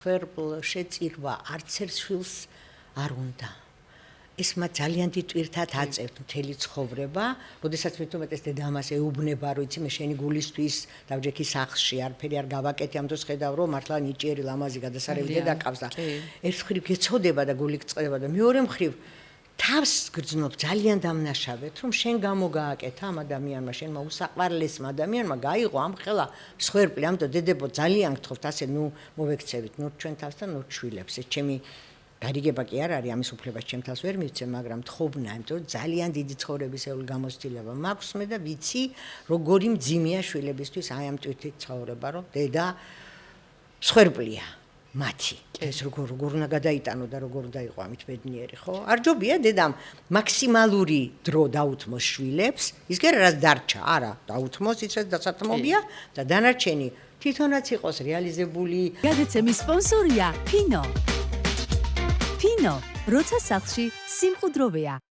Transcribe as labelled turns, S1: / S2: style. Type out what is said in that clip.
S1: Verbal შეწირვა არც ერთ შვილს არ უნდა. ეს მათ ძალიან დიდ ტვირთად აწევთ მთელი ცხოვრება, როდესაც მithumetes დედა ამას ეუბნება, რომ იცი მე შენი გულისთვის დავჯექი სახლში, არაფერი არ გავაკეთე, ამ დროს ხედავ რომ მართლა ნიჭიერი ლამაზი გადასარევი დედა ყავს და ერთ მხრივ გეცოდება და გული გწყდება და მეორე მხრივ თავს გრძნობ ძალიან დამნაშავეთ, რომ შენ გამოგააკეთა ამ ადამიანმა, შენმა უსაყვარლესმა ადამიანმა გაიღო ამ ხელა მსხვერპლი, ამიტომ დედებო ძალიან გთხოვთ ასე, მოვექცევით, ჩვენ თავსთან შვილებს, ეს ჩემი გარიგება კი არ არის, ამის უფლებას ჩემ თავს ვერ მივცემ, მაგრამ თხოვნა, იმიტომ ძალიან დიდი ცხოვრებისეული გამოცდილება მაქვს მე და ვიცი, როგორი მძიმეა შვილებისთვის აი ამ ტვირთით ცხოვრება, რომ დედა მსხვერპლია. მათი ეს როგორ უნდა გადაიტანო და როგორ უნდა იყო ამით ბედნიერი, ხო? არ ჯობია დედამ მაქსიმალური დრო დაუთმოს შვილებს, ის კი არა რაც დარჩა, არა, დაუთმოს ის რაც დასათმობია და დანარჩენი თვითონაც იყოს რეალიზებული.
S2: გადაცემის სპონსორია ფინო. ფინო, როცა სახლში სიმყუდროვეა.